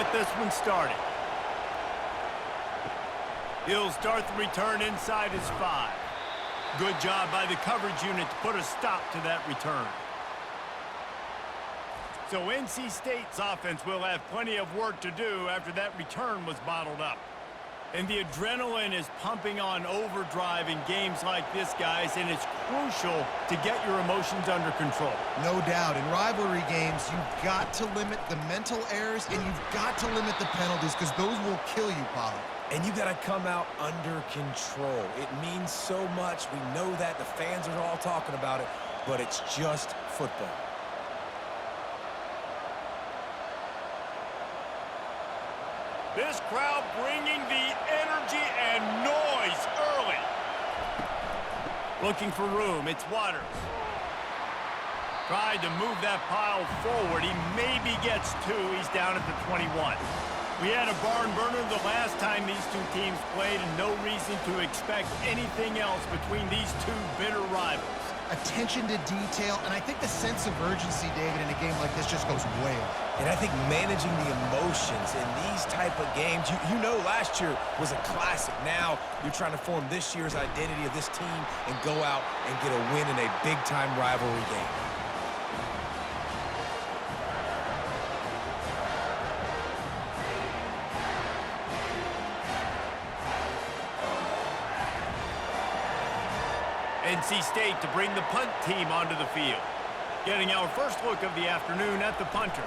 get this one started. He'll start the return inside his 5. Good job by the coverage unit to put a stop to that return. So NC State's offense will have plenty of work to do after that return was bottled up. And the adrenaline is pumping on overdrive in games like this, guys, and it's crucial to get your emotions under control. No doubt. In rivalry games, you've got to limit the mental errors, and you've got to limit the penalties because those will kill you, Paulo. And you got to come out under control. It means so much. We know that. The fans are all talking about it, but it's just football. This crowd bringing the energy and noise early. Looking for room. It's Waters. Tried to move that pile forward. He maybe gets 2. He's down at the 21. We had a barn burner the last time these two teams played, and no reason to expect anything else between these two bitter rivals. Attention to detail, and I think the sense of urgency, David, in a game like this just goes way up. And I think managing the emotions in these type of games, you know last year was a classic. Now you're trying to form this year's identity of this team and go out and get a win in a big-time rivalry game. NC State to bring the punt team onto the field. Getting our first look of the afternoon at the punter.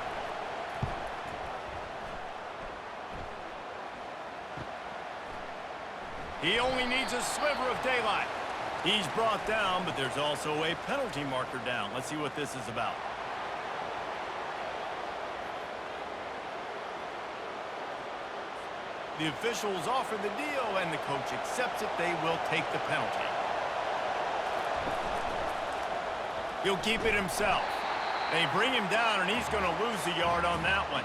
He only needs a sliver of daylight. He's brought down, but there's also a penalty marker down. Let's see what this is about. The officials offer the deal, and the coach accepts it. They will take the penalty. He'll keep it himself. They bring him down, and he's going to lose a yard on that one.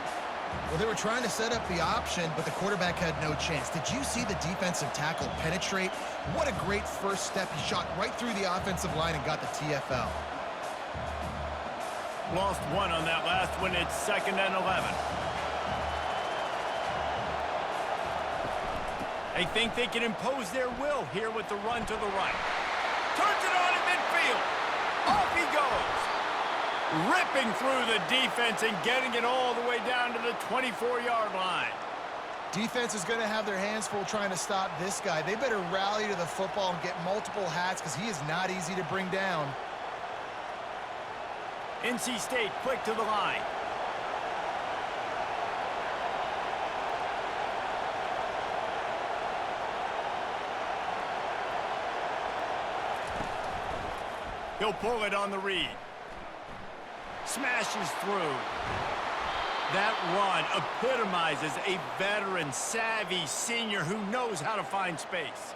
Well, they were trying to set up the option, but the quarterback had no chance. Did you see the defensive tackle penetrate? What a great first step. He shot right through the offensive line and got the TFL. Lost 1 on that last one. It's 2nd and 11. They think they can impose their will here with the run to the right. Turns it on in midfield. Off he goes. Ripping through the defense and getting it all the way down to the 24-yard line. Defense is going to have their hands full trying to stop this guy. They better rally to the football and get multiple hats because he is not easy to bring down. NC State quick to the line. He'll pull it on the read. Smashes through. That run epitomizes a veteran, savvy senior who knows how to find space.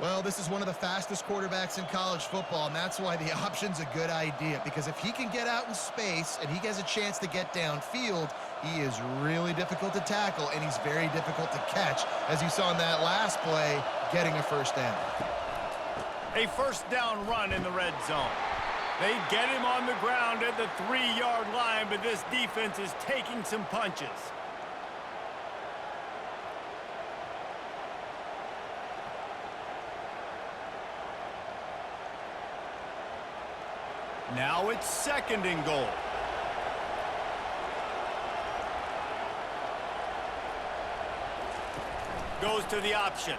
Well, this is one of the fastest quarterbacks in college football, and that's why the option's a good idea, because if he can get out in space and he has a chance to get downfield, he is really difficult to tackle, and he's very difficult to catch, as you saw in that last play, getting a first down. A first down run in the red zone. They get him on the ground at the 3-yard line, but this defense is taking some punches. Now it's 2nd and goal. Goes to the option.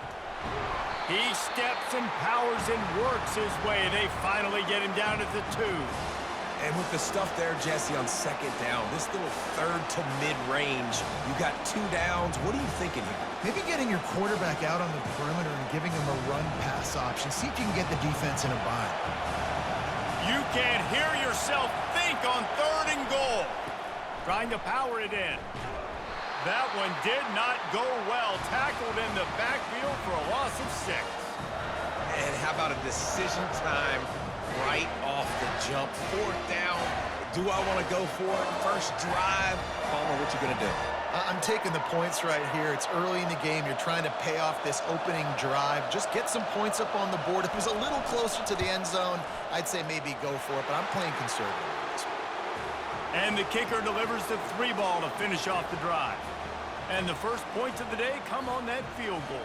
He steps and powers and works his way. They finally get him down at the 2. And with the stuff there, Jesse, on 2nd down, this little 3rd to mid-range, you got 2 downs. What are you thinking here? Maybe getting your quarterback out on the perimeter and giving him a run-pass option. See if you can get the defense in a bind. You can hear yourself think on 3rd and goal. Trying to power it in. That one did not go well. Tackled in the backfield for a loss of 6. And how about a decision time right off the jump? 4th down. Do I want to go for it? First drive. Palmer, what you going to do? I'm taking the points right here. It's early in the game. You're trying to pay off this opening drive. Just get some points up on the board. If it was a little closer to the end zone, I'd say maybe go for it, but I'm playing conservative with this one. And the kicker delivers the 3 ball to finish off the drive. And the first points of the day come on that field goal.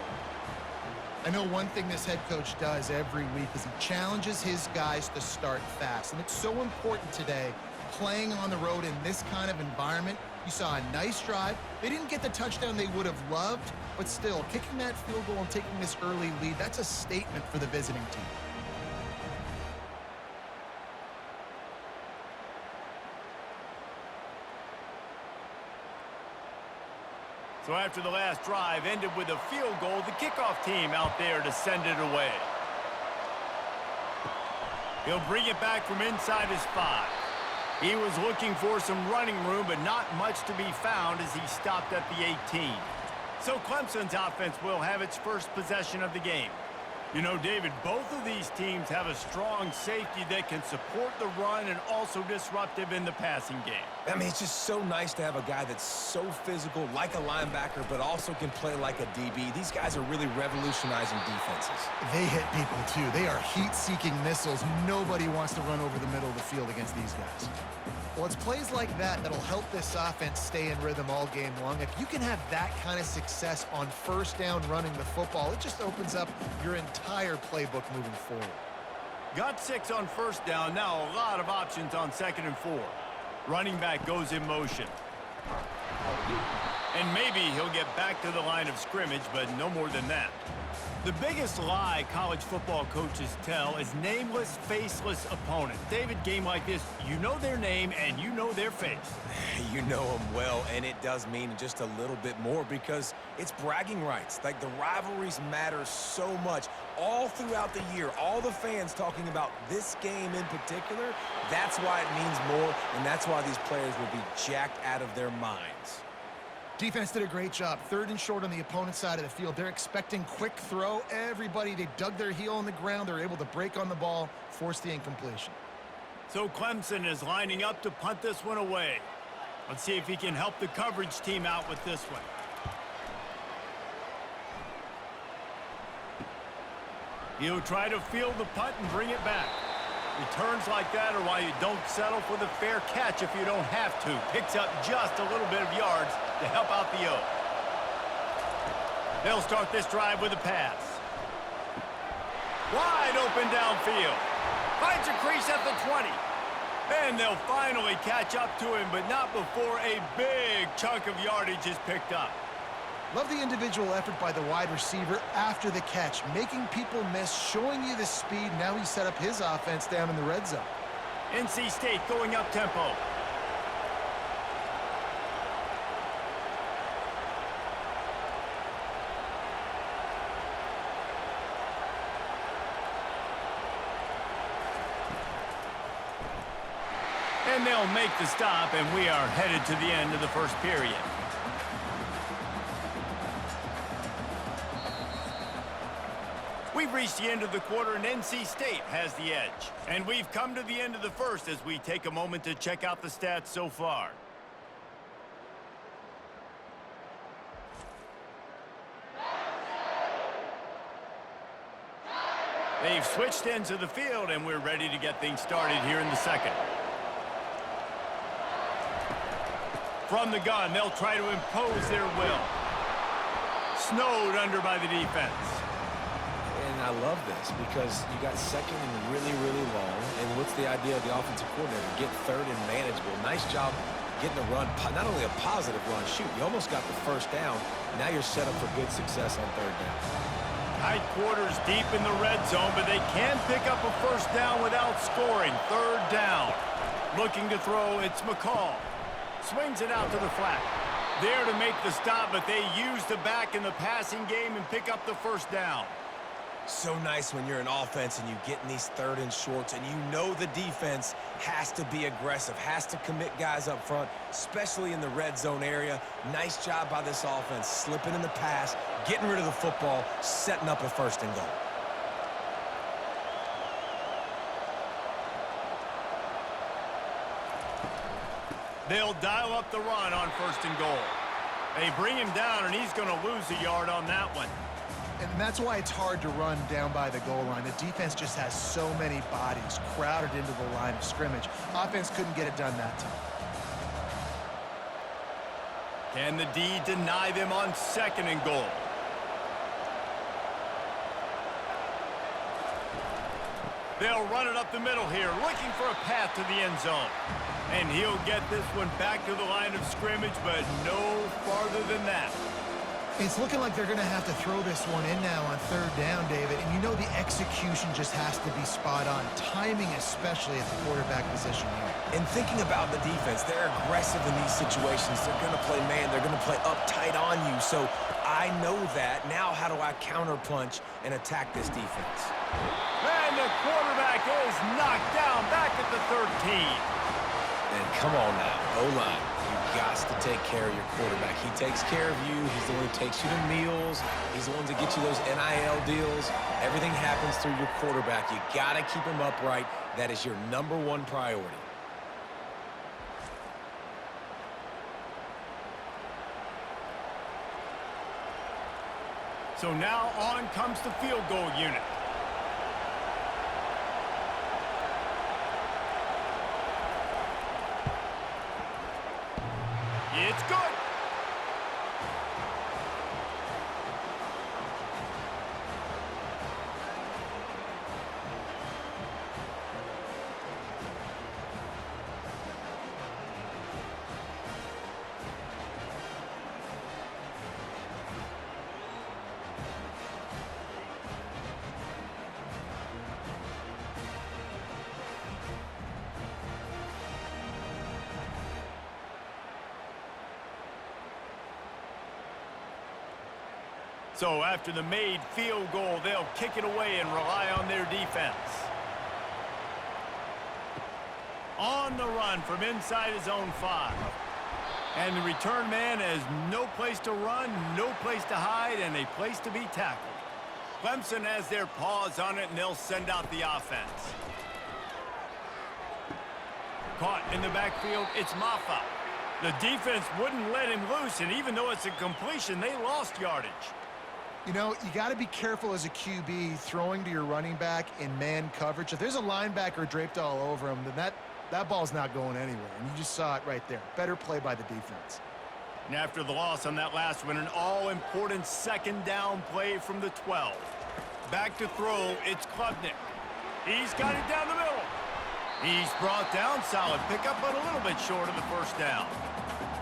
I know one thing this head coach does every week is he challenges his guys to start fast. And it's so important today, playing on the road in this kind of environment. You saw a nice drive. They didn't get the touchdown they would have loved, but still, kicking that field goal and taking this early lead, that's a statement for the visiting team. So after the last drive ended with a field goal, the kickoff team out there to send it away. He'll bring it back from inside his 5. He was looking for some running room, but not much to be found as he stopped at the 18. So Clemson's offense will have its first possession of the game. You know, David, both of these teams have a strong safety that can support the run and also disruptive in the passing game. I mean, it's just so nice to have a guy that's so physical, like a linebacker, but also can play like a DB. These guys are really revolutionizing defenses. They hit people, too. They are heat-seeking missiles. Nobody wants to run over the middle of the field against these guys. Well, it's plays like that that'll help this offense stay in rhythm all game long. If you can have that kind of success on first down running the football, it just opens up your entire playbook moving forward. Got 6 on first down. Now a lot of options on 2nd and 4. Running back goes in motion. And maybe he'll get back to the line of scrimmage, but no more than that. The biggest lie college football coaches tell is nameless, faceless opponents. David, game like this, you know their name and you know their face. You know them well, and it does mean just a little bit more because it's bragging rights. Like, the rivalries matter so much all throughout the year. All the fans talking about this game in particular, that's why it means more, and that's why these players will be jacked out of their minds. Defense did a great job. 3rd and short on the opponent's side of the field. They're expecting quick throw. Everybody, they dug their heel on the ground. They're able to break on the ball, force the incompletion. So Clemson is lining up to punt this one away. Let's see if he can help the coverage team out with this one. He'll try to field the punt and bring it back. Returns like that are why you don't settle for the fair catch if you don't have to. Picks up just a little bit of yards to help out the O. They'll start this drive with a pass. Wide open downfield. Finds a crease at the 20. And they'll finally catch up to him, but not before a big chunk of yardage is picked up. Love the individual effort by the wide receiver after the catch, making people miss, showing you the speed. Now he's set up his offense down in the red zone. NC State going up tempo. And they'll make the stop, and we are headed to the end of the first period. We've reached the end of the quarter, and NC State has the edge. And we've come to the end of the first as we take a moment to check out the stats so far. They've switched into the field, and we're ready to get things started here in the second. From the gun, they'll try to impose their will. Snowed under by the defense. And I love this because you got 2nd and really, really long. And what's the idea of the offensive coordinator? Get 3rd and manageable. Nice job getting a run, not only a positive run, shoot, you almost got the first down. Now you're set up for good success on 3rd down. Tight quarters deep in the red zone, but they can pick up a first down without scoring. 3rd down. Looking to throw, it's McCall. Swings it out to the flat. There to make the stop, but they use the back in the passing game and pick up the first down. So nice when you're an offense and you get in these 3rd and shorts and you know the defense has to be aggressive, has to commit guys up front, especially in the red zone area. Nice job by this offense, slipping in the pass, getting rid of the football, setting up a 1st and goal. They'll dial up the run on 1st and goal. They bring him down, and he's going to lose a yard on that one. And that's why it's hard to run down by the goal line. The defense just has so many bodies crowded into the line of scrimmage. Offense couldn't get it done that time. Can the D deny them on 2nd and goal? They'll run it up the middle here, looking for a path to the end zone. And he'll get this one back to the line of scrimmage, but no farther than that. It's looking like they're going to have to throw this one in now on 3rd down, David. And you know the execution just has to be spot on. Timing especially at the quarterback position here. And thinking about the defense, they're aggressive in these situations. They're going to play man. They're going to play up tight on you. So I know that. Now how do I counterpunch and attack this defense? And the quarterback is knocked down back at the 13. And come on now, O-line. You've got to take care of your quarterback. He takes care of you. He's the one who takes you to meals. He's the one that gets you those NIL deals. Everything happens through your quarterback. You got to keep him upright. That is your #1 priority. So now on comes the field goal unit. It's good. So after the made field goal, they'll kick it away and rely on their defense. On the run from inside his own 5. And the return man has no place to run, no place to hide, and a place to be tackled. Clemson has their paws on it, and they'll send out the offense. Caught in the backfield, it's Maffa. The defense wouldn't let him loose, and even though it's a completion, they lost yardage. You know, you got to be careful as a QB throwing to your running back in man coverage. If there's a linebacker draped all over him, then that ball's not going anywhere. And you just saw it right there. Better play by the defense. And after the loss on that last one, an all-important 2nd down play from the 12. Back to throw, it's Klubnik. He's got it down the middle. He's brought down, solid pickup, but a little bit short of the 1st down.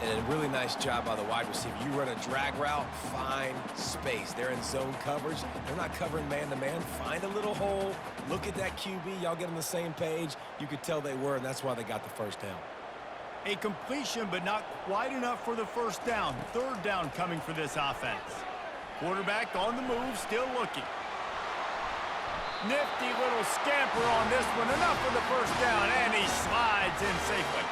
And a really nice job by the wide receiver. You run a drag route, find space. They're in zone coverage. They're not covering man-to-man. Find a little hole. Look at that QB. Y'all get on the same page. You could tell they were, and that's why they got the 1st down. A completion, but not quite enough for the 1st down. 3rd down coming for this offense. Quarterback on the move, still looking. Nifty little scamper on this one. Enough for the 1st down, and he slides in safely.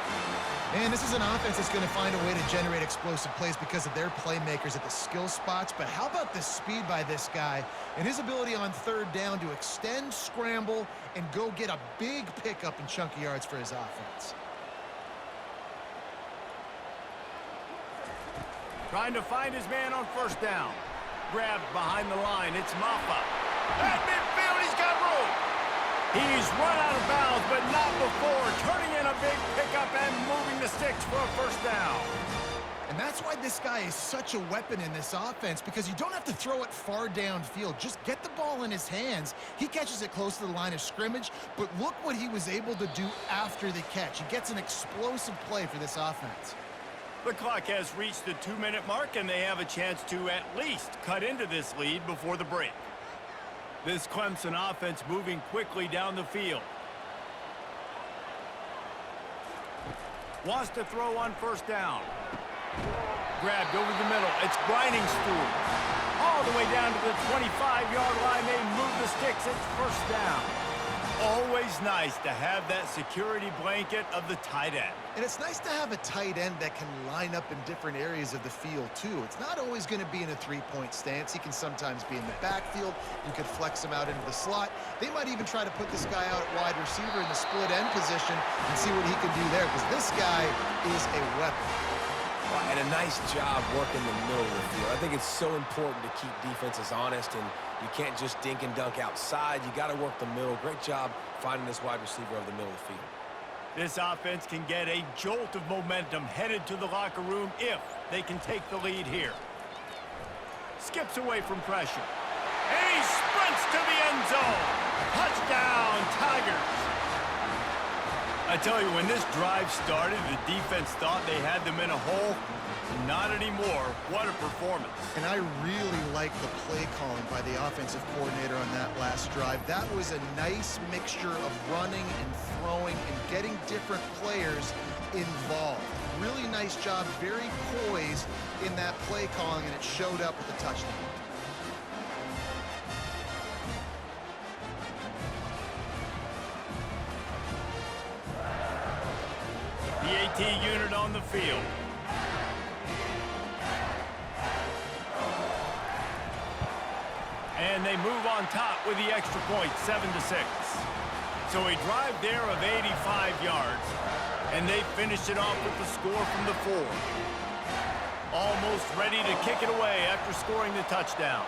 And this is an offense that's going to find a way to generate explosive plays because of their playmakers at the skill spots. But how about the speed by this guy and his ability on 3rd down to extend, scramble, and go get a big pickup and chunky yards for his offense. Trying to find his man on 1st down. Grabbed behind the line. It's Maffa. At midfield, he's got room. He's run out of bounds, but not before. Turning in a big pickup and moving the sticks for a 1st down. And that's why this guy is such a weapon in this offense, because you don't have to throw it far downfield. Just get the ball in his hands. He catches it close to the line of scrimmage, but look what he was able to do after the catch. He gets an explosive play for this offense. The clock has reached the 2-minute mark, and they have a chance to at least cut into this lead before the break. This Clemson offense moving quickly down the field. Wants to throw on 1st down. Grabbed over the middle. It's grinding stool. All the way down to the 25-yard line. They move the sticks. It's 1st down. Always nice to have that security blanket of the tight end. And it's nice to have a tight end that can line up in different areas of the field, too. It's not always going to be in a 3-point stance. He can sometimes be in the backfield. You could flex him out into the slot. They might even try to put this guy out at wide receiver in the split end position and see what he can do there, because this guy is a weapon. And a nice job working the middle of the field. I think it's so important to keep defenses honest, and you can't just dink and dunk outside. You got to work the middle. Great job finding this wide receiver over the middle of the field. This offense can get a jolt of momentum headed to the locker room if they can take the lead here. Skips away from pressure. And he sprints to the end zone. Touchdown, Tigers. I tell you, when this drive started, the defense thought they had them in a hole. Not anymore. What a performance. And I really like the play calling by the offensive coordinator on that last drive. That was a nice mixture of running and throwing and getting different players involved. Really nice job, very poised in that play calling, and it showed up with the touchdown. The AT unit on the field. And they move on top with the extra point, 7-6. So a drive there of 85 yards, and they finished it off with the score from the 4. Almost ready to kick it away after scoring the touchdown.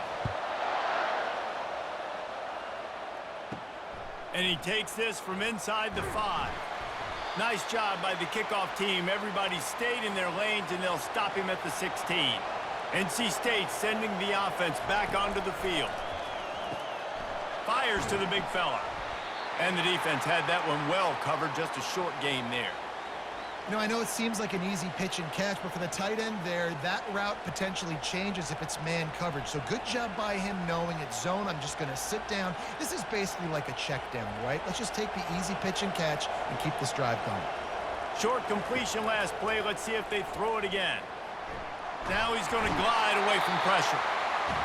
And he takes this from inside the 5. Nice job by the kickoff team. Everybody stayed in their lanes, and they'll stop him at the 16. NC State sending the offense back onto the field. Fires to the big fella. And the defense had that one well covered. Just a short game there. You know, I know it seems like an easy pitch and catch, but for the tight end there, that route potentially changes if it's man coverage. So good job by him knowing it's zone. I'm just going to sit down. This is basically like a check down, right? Let's just take the easy pitch and catch and keep this drive going. Short completion last play. Let's see if they throw it again. Now he's going to glide away from pressure.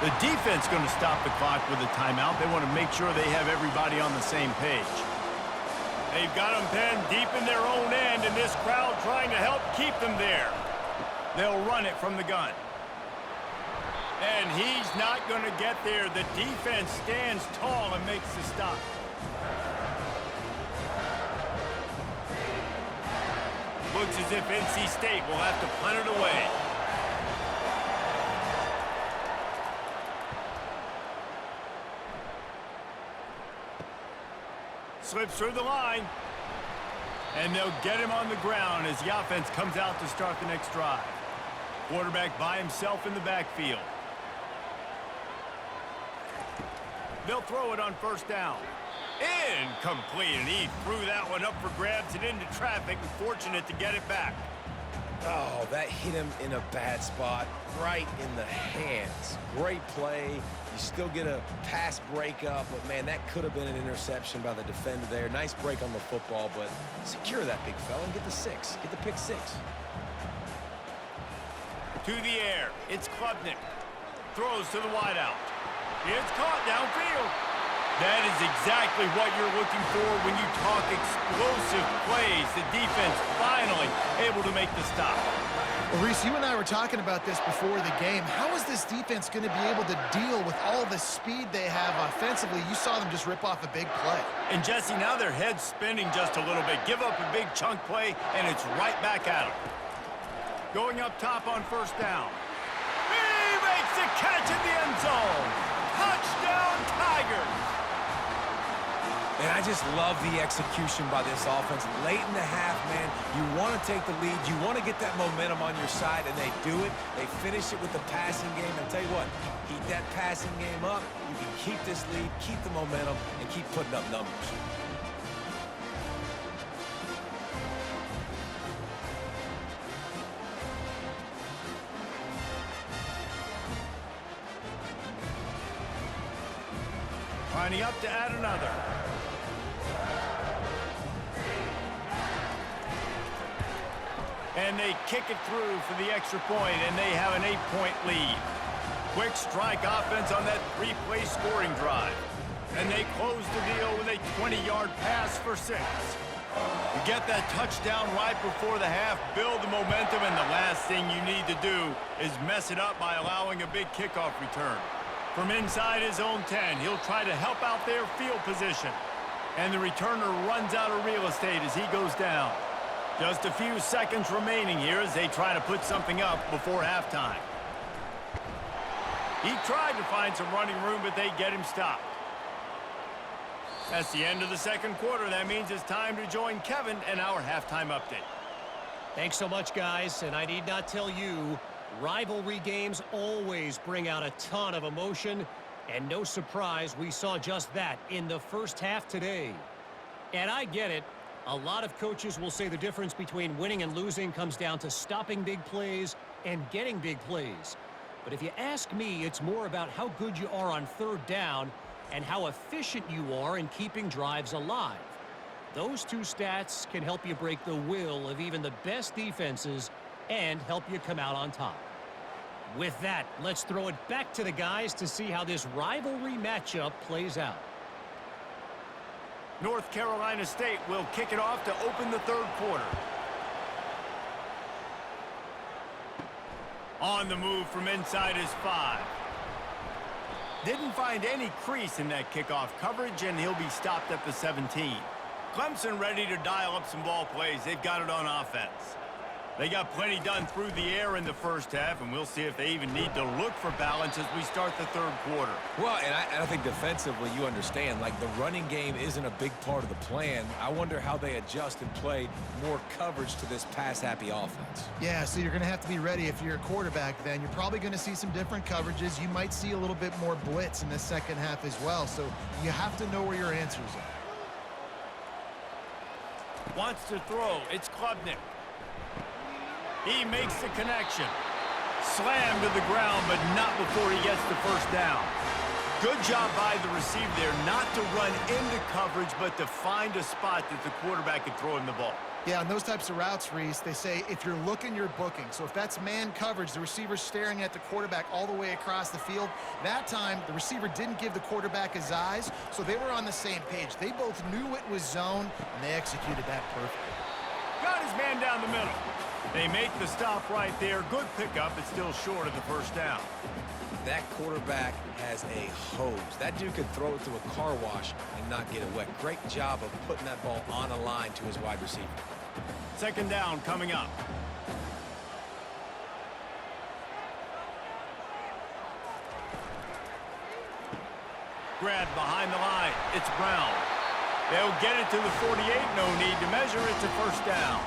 The defense going to stop the clock with a timeout. They want to make sure they have everybody on the same page. They've got them penned deep in their own end, and this crowd trying to help keep them there. They'll run it from the gun. And he's not going to get there. The defense stands tall and makes the stop. Looks as if NC State will have to punt it away. Slips through the line. And they'll get him on the ground as the offense comes out to start the next drive. Quarterback by himself in the backfield. They'll throw it on first down. Incomplete, and he threw that one up for grabs and into traffic, and fortunate to get it back. Oh, that hit him in a bad spot, right in the hands. Great play. You still get a pass breakup, but, man, that could have been an interception by the defender there. Nice break on the football, but secure that big fella and get the 6. Get the pick 6. To the air. It's Klubnik. Throws to the wideout. It's caught downfield. That is exactly what you're looking for when you talk explosive plays. The defense finally able to make the stop. Well, Reese, you and I were talking about this before the game. How is this defense going to be able to deal with all the speed they have offensively? You saw them just rip off a big play. And, Jesse, now their head's spinning just a little bit. Give up a big chunk play, and it's right back at them. Going up top on first down. He makes the catch in the end zone. Touchdown, Tigers. And I just love the execution by this offense. Late in the half, man, you want to take the lead. You want to get that momentum on your side, and they do it. They finish it with the passing game. And tell you what, keep that passing game up. You can keep this lead, keep the momentum, and keep putting up numbers. Lining up to add another. And they kick it through for the extra point, and they have an 8-point lead. Quick strike offense on that 3-play scoring drive. And they close the deal with a 20-yard pass for 6. You get that touchdown right before the half, build the momentum, and the last thing you need to do is mess it up by allowing a big kickoff return. From inside his own 10, he'll try to help out their field position. And the returner runs out of real estate as he goes down. Just a few seconds remaining here as they try to put something up before halftime. He tried to find some running room, but they get him stopped. That's the end of the second quarter. That means it's time to join Kevin in our halftime update. Thanks so much, guys. And I need not tell you, rivalry games always bring out a ton of emotion. And no surprise, we saw just that in the first half today. And I get it. A lot of coaches will say the difference between winning and losing comes down to stopping big plays and getting big plays. But if you ask me, it's more about how good you are on third down and how efficient you are in keeping drives alive. Those two stats can help you break the will of even the best defenses and help you come out on top. With that, let's throw it back to the guys to see how this rivalry matchup plays out. North Carolina State will kick it off to open the third quarter. On the move from inside is 5. Didn't find any crease in that kickoff coverage, and he'll be stopped at the 17. Clemson ready to dial up some ball plays. They've got it on offense. They got plenty done through the air in the first half, and we'll see if they even need to look for balance as we start the third quarter. Well, and I think defensively, you understand, like the running game isn't a big part of the plan. I wonder how they adjust and play more coverage to this pass-happy offense. Yeah, so you're going to have to be ready if you're a quarterback then. You're probably going to see some different coverages. You might see a little bit more blitz in the second half as well, so you have to know where your answers are. Wants to throw. It's Klubnik. He makes the connection. Slammed to the ground, but not before he gets the first down. Good job by the receiver there not to run into coverage, but to find a spot that the quarterback could throw him the ball. Yeah, on those types of routes, Reese, they say if you're looking, you're booking. So if that's man coverage, the receiver's staring at the quarterback all the way across the field. That time, the receiver didn't give the quarterback his eyes, so they were on the same page. They both knew it was zone, and they executed that perfectly. Got his man down the middle. They make the stop right there. Good pickup. It's still short of the first down. That quarterback has a hose. That dude could throw it to a car wash and not get it wet. Great job of putting that ball on a line to his wide receiver. Second down coming up. Grab behind the line. It's Brown. They'll get it to the 48. No need to measure. It's a first down.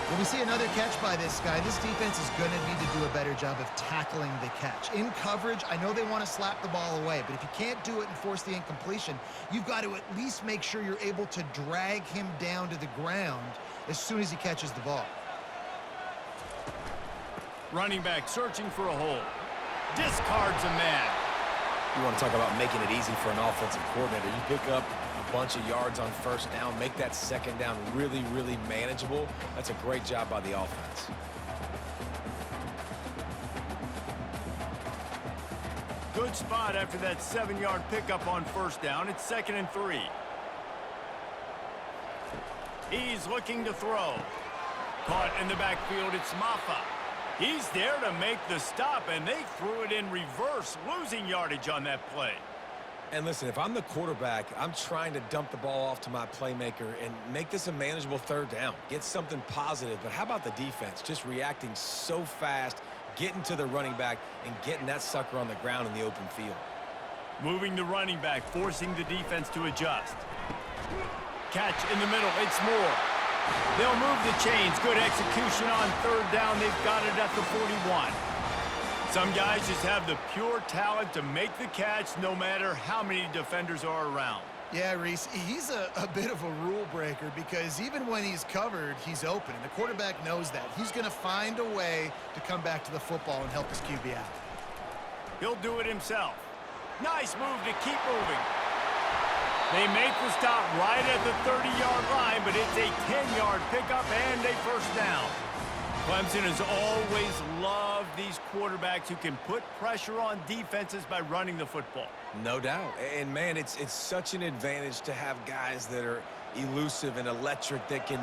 When we see another catch by this guy, this defense is going to need to do a better job of tackling the catch. In coverage, I know they want to slap the ball away, but if you can't do it and force the incompletion, you've got to at least make sure you're able to drag him down to the ground as soon as he catches the ball. Running back searching for a hole. Discards a man. You want to talk about making it easy for an offensive coordinator. You pick up a bunch of yards on first down, make that second down really, really manageable. That's a great job by the offense. Good spot after that 7-yard pickup on first down. It's 2nd and 3. He's looking to throw. Caught in the backfield, it's Maffa. He's there to make the stop, and they threw it in reverse, losing yardage on that play. And listen, if I'm the quarterback, I'm trying to dump the ball off to my playmaker and make this a manageable third down. Get something positive. But how about the defense? Just reacting so fast, getting to the running back, and getting that sucker on the ground in the open field. Moving the running back, forcing the defense to adjust. Catch in the middle, it's Moore. They'll move the chains. Good execution on third down. They've got it at the 41. Some guys just have the pure talent to make the catch no matter how many defenders are around. Yeah, Reese, he's a bit of a rule breaker because even when he's covered, he's open. And the quarterback knows that. He's going to find a way to come back to the football and help his QB out. He'll do it himself. Nice move to keep moving. They make the stop right at the 30-yard line, but it's a 10-yard pickup and a first down. Clemson has always loved these quarterbacks who can put pressure on defenses by running the football. No doubt. And, man, it's such an advantage to have guys that are elusive and electric that can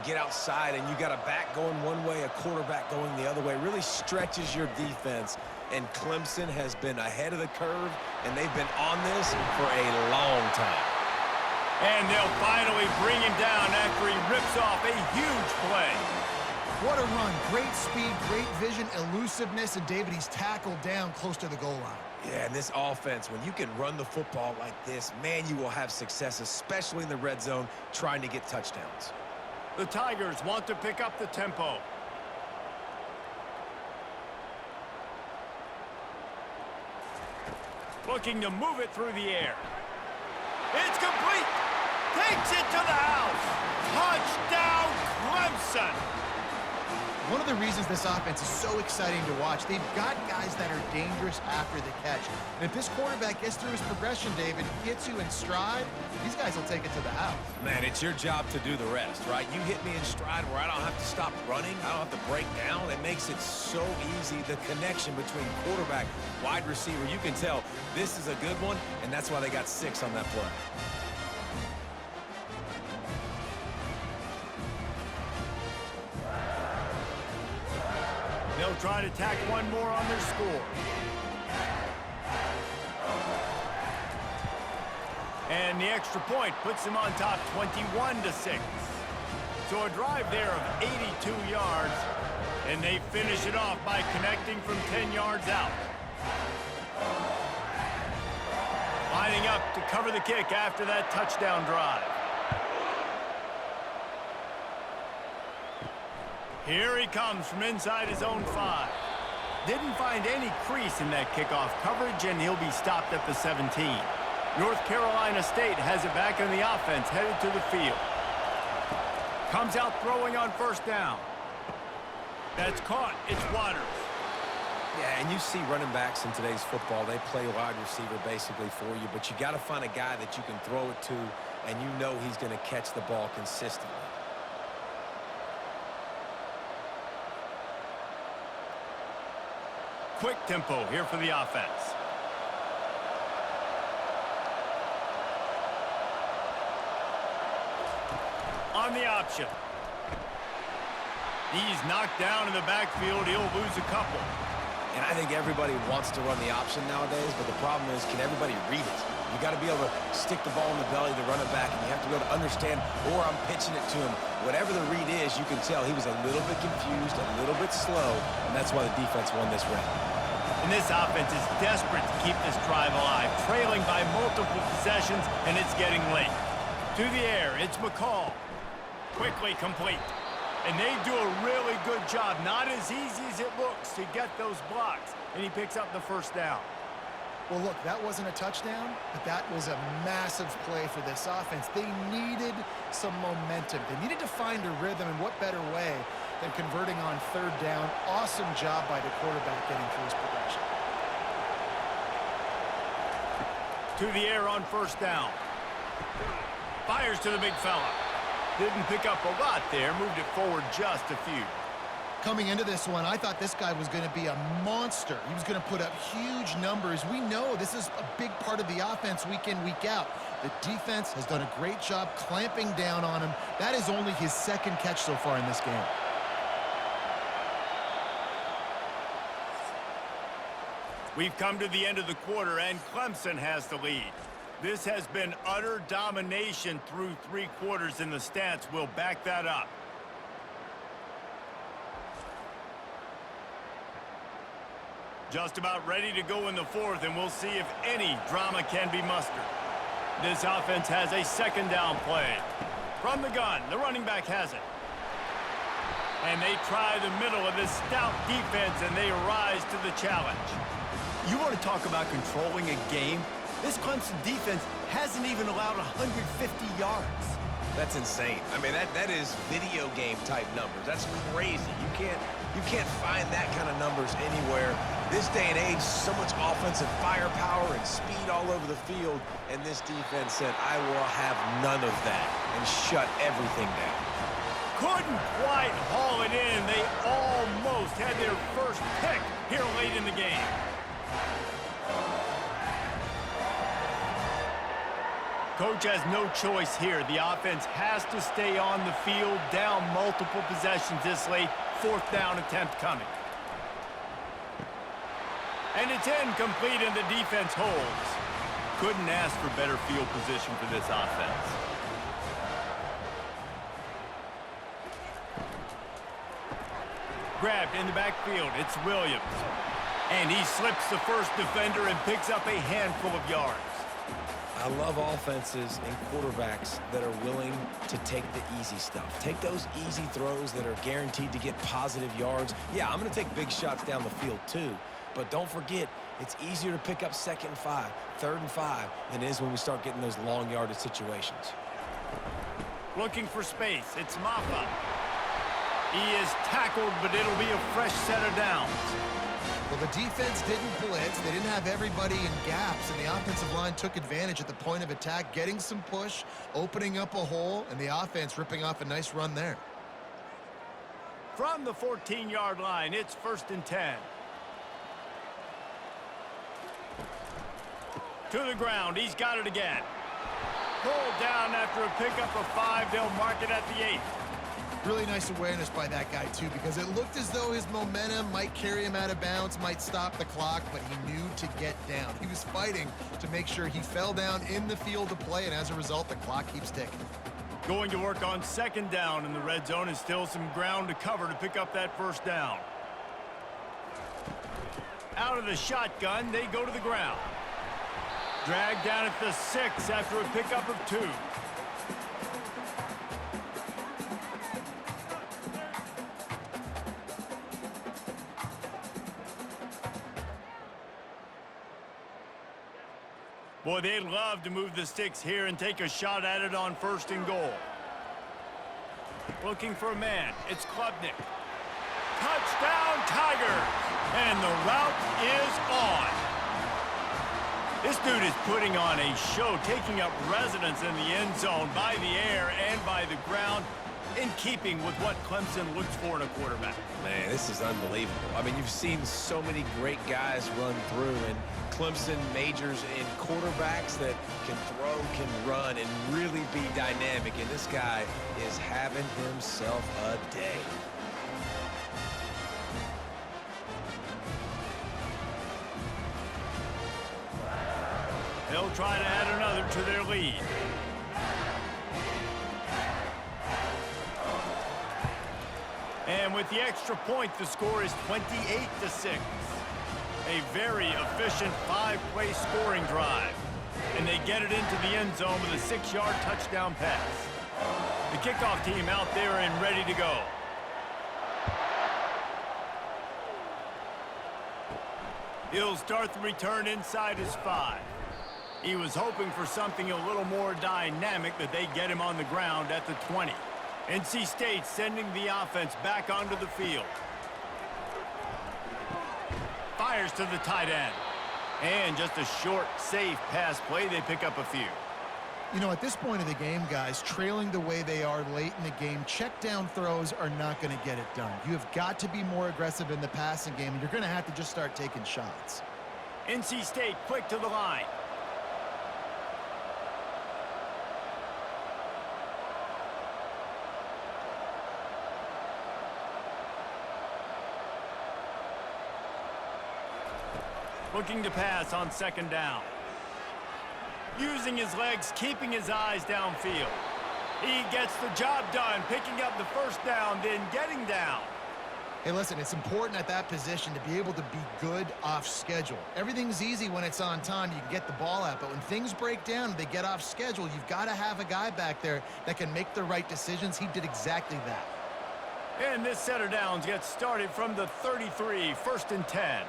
get outside, and you got a back going one way, a quarterback going the other way. It really stretches your defense. And Clemson has been ahead of the curve, and they've been on this for a long time. And they'll finally bring him down after he rips off a huge play. What a run. Great speed, great vision, elusiveness, and David, he's tackled down close to the goal line. Yeah, and this offense, when you can run the football like this, man, you will have success, especially in the red zone, trying to get touchdowns. The Tigers want to pick up the tempo. Looking to move it through the air. It's complete. Takes it to the house. Touchdown, Clemson. One of the reasons this offense is so exciting to watch, they've got guys that are dangerous after the catch. And if this quarterback gets through his progression, David, gets you in stride, these guys will take it to the house. Man, it's your job to do the rest, right? You hit me in stride where I don't have to stop running. I don't have to break down. It makes it so easy. The connection between quarterback, wide receiver, you can tell this is a good one, and that's why they got 6 on that play. They'll try to tack one more on their score. And the extra point puts them on top 21-6. So a drive there of 82 yards, and they finish it off by connecting from 10 yards out. Lining up to cover the kick after that touchdown drive. Here he comes from inside his own 5. Didn't find any crease in that kickoff coverage, and he'll be stopped at the 17. North Carolina State has it back in the offense, headed to the field. Comes out throwing on first down. That's caught. It's Waters. Yeah, and you see running backs in today's football, they play wide receiver basically for you, but you got to find a guy that you can throw it to, and you know he's going to catch the ball consistently. Quick tempo here for the offense. On the option. He's knocked down in the backfield. He'll lose a couple. And I think everybody wants to run the option nowadays, but the problem is, can everybody read it? You got to be able to stick the ball in the belly of the running back, and you have to be able to understand, or I'm pitching it to him. Whatever the read is, you can tell he was a little bit confused, a little bit slow, and that's why the defense won this round. And this offense is desperate to keep this drive alive, trailing by multiple possessions, and it's getting late. To the air, it's McCall. Quickly complete. And they do a really good job. Not as easy as it looks to get those blocks. And he picks up the first down. Well, look, that wasn't a touchdown, but that was a massive play for this offense. They needed some momentum. They needed to find a rhythm, and what better way than converting on third down. Awesome job by the quarterback getting through his progression. To the air on first down. Fires to the big fella. Didn't pick up a lot there, moved it forward just a few. Coming into this one, I thought this guy was going to be a monster. He was going to put up huge numbers. We know this is a big part of the offense week in, week out. The defense has done a great job clamping down on him. That is only his 2nd catch so far in this game. We've come to the end of the quarter, and Clemson has the lead. This has been utter domination through 3 quarters, and the stats will back that up. Just about ready to go in the 4th, and we'll see if any drama can be mustered. This offense has a 2nd down play. From the gun, the running back has it. And they try the middle of this stout defense, and they rise to the challenge. You want to talk about controlling a game? This Clemson defense hasn't even allowed 150 yards. That's insane. I mean, that is video game type numbers. That's crazy. You can't find that kind of numbers anywhere. This day and age, so much offensive firepower and speed all over the field, and this defense said, I will have none of that, and shut everything down. Couldn't quite haul it in. They almost had their first pick here late in the game. Coach has no choice here. The offense has to stay on the field, down multiple possessions this late. 4th down attempt coming. And it's incomplete, and the defense holds. Couldn't ask for better field position for this offense. grabbed in the backfield. It's Williams. And he slips the first defender and picks up a handful of yards. I love offenses and quarterbacks that are willing to take the easy stuff. Take those easy throws that are guaranteed to get positive yards. Yeah, I'm going to take big shots down the field too. But don't forget, it's easier to pick up 2nd and 5, 3rd and 5 than it is when we start getting those long yardage situations. Looking for space. It's Maffa. He is tackled, but it'll be a fresh set of downs. Well, the defense didn't blitz. They didn't have everybody in gaps, and the offensive line took advantage at the point of attack, getting some push, opening up a hole, and the offense ripping off a nice run there. From the 14-yard line, it's 1st and 10. To the ground. He's got it again. Pulled down after a pickup of 5. They'll mark it at the 8. Really nice awareness by that guy, too, because it looked as though his momentum might carry him out of bounds, might stop the clock, but he knew to get down. He was fighting to make sure he fell down in the field to play, and as a result, the clock keeps ticking. Going to work on 2nd down in the red zone, and still some ground to cover to pick up that 1st down. Out of the shotgun, they go to the ground. Dragged down at the 6 after a pickup of 2. Boy, they'd love to move the sticks here and take a shot at it on 1st and goal. Looking for a man. It's Klubnik. Touchdown, Tigers! And the route is on. This dude is putting on a show, taking up residence in the end zone by the air and by the ground, in keeping with what Clemson looks for in a quarterback. Man, this is unbelievable. I mean, you've seen so many great guys run through, and Clemson majors in quarterbacks that can throw, can run, and really be dynamic, and this guy is having himself a day. They'll try to add another to their lead. And with the extra point, the score is 28-6. A very efficient 5-play scoring drive. And they get it into the end zone with a 6-yard touchdown pass. The kickoff team out there and ready to go. He'll start the return inside his 5. He was hoping for something a little more dynamic, that they get him on the ground at the 20. NC State sending the offense back onto the field. Fires to the tight end. And just a short, safe pass play. They pick up a few. You know, at this point of the game, guys, trailing the way they are late in the game, check down throws are not going to get it done. You have got to be more aggressive in the passing game, and you're going to have to just start taking shots. NC State quick to the line. Looking to pass on 2nd down. Using his legs, keeping his eyes downfield. He gets the job done, picking up the 1st down, then getting down. Hey, listen, it's important at that position to be able to be good off schedule. Everything's easy when it's on time. You can get the ball out, but when things break down and they get off schedule, you've got to have a guy back there that can make the right decisions. He did exactly that. And this set of downs gets started from the 33, 1st and 10.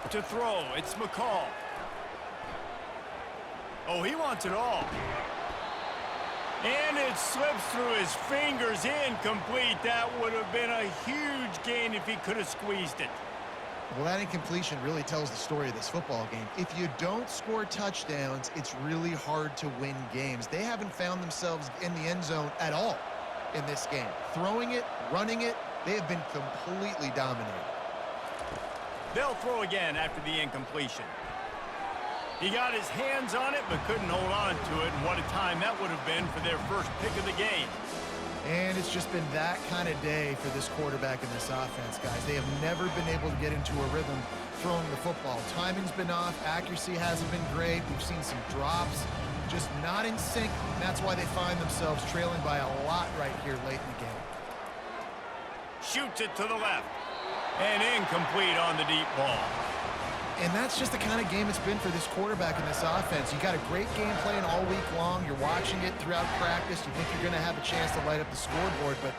To throw, it's McCall. Oh, he wants it all. And it slips through his fingers, incomplete. That would have been a huge gain if he could have squeezed it. Well, that incompletion really tells the story of this football game. If you don't score touchdowns, it's really hard to win games. They haven't found themselves in the end zone at all in this game. Throwing it, running it, they have been completely dominated. They'll throw again after the incompletion. He got his hands on it, but couldn't hold on to it, and what a time that would have been for their first pick of the game. And it's just been that kind of day for this quarterback and this offense, guys. They have never been able to get into a rhythm throwing the football. Timing's been off. Accuracy hasn't been great. We've seen some drops, just not in sync. And that's why they find themselves trailing by a lot right here late in the game. Shoots it to the left. And incomplete on the deep ball. And that's just the kind of game it's been for this quarterback in this offense. You got a great game plan all week long. You're watching it throughout practice. You think you're going to have a chance to light up the scoreboard, but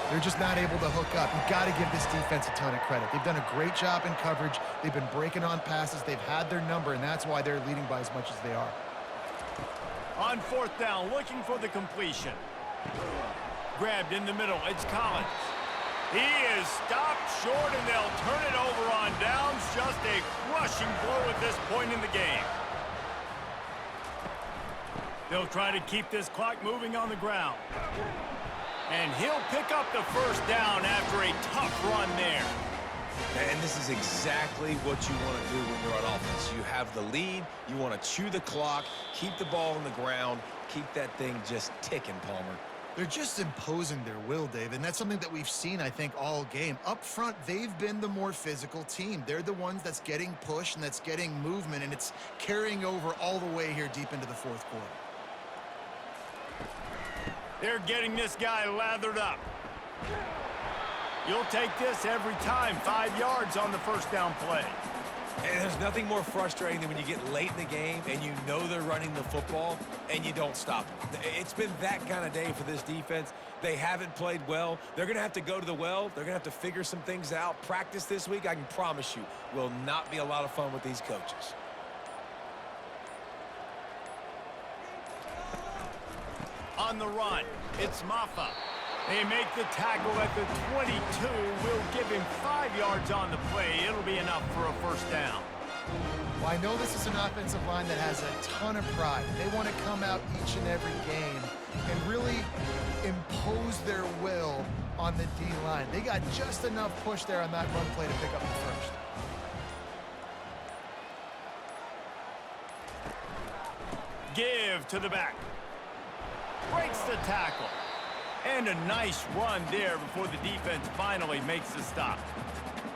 they're just not able to hook up. You've got to give this defense a ton of credit. They've done a great job in coverage. They've been breaking on passes. They've had their number, and that's why they're leading by as much as they are. On fourth down, looking for the completion. Grabbed in the middle. It's Collins. He is stopped short, and they'll turn it over on downs. Just a crushing blow at this point in the game. They'll try to keep this clock moving on the ground. And he'll pick up the first down after a tough run there. And this is exactly what you want to do when you're on offense. You have the lead. You want to chew the clock, keep the ball on the ground, keep that thing just ticking, Palmer. They're just imposing their will, Dave, and that's something that we've seen, I think, all game. Up front, they've been the more physical team. They're the ones that's getting pushed and that's getting movement, and it's carrying over all the way here deep into the fourth quarter. They're getting this guy lathered up. You'll take this every time. 5 yards on the first down play. And there's nothing more frustrating than when you get late in the game and you know they're running the football and you don't stop them. It's been that kind of day for this defense. They haven't played well. They're going to have to go to the well. They're going to have to figure some things out. Practice this week, I can promise you, will not be a lot of fun with these coaches. On the run, it's Maffa. They make the tackle at the 22. Will give him 5 yards on the play. It'll be enough for a first down. Well, I know this is an offensive line that has a ton of pride. They want to come out each and every game and really impose their will on the D-line. They got just enough push there on that run play to pick up the first. Give to the back. Breaks the tackle. And a nice run there before the defense finally makes the stop.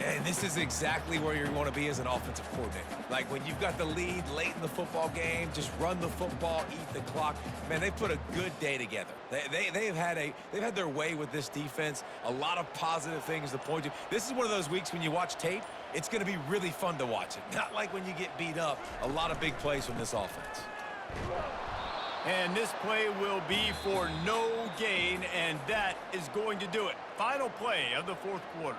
And this is exactly where you want to be as an offensive coordinator. Like when you've got the lead late in the football game, just run the football, eat the clock. Man, they've put a good day together. They've had their way with this defense. A lot of positive things to point to. This is one of those weeks when you watch tape, it's going to be really fun to watch it. Not like when you get beat up. A lot of big plays from this offense. And this play will be for no gain, and that is going to do it. Final play of the fourth quarter.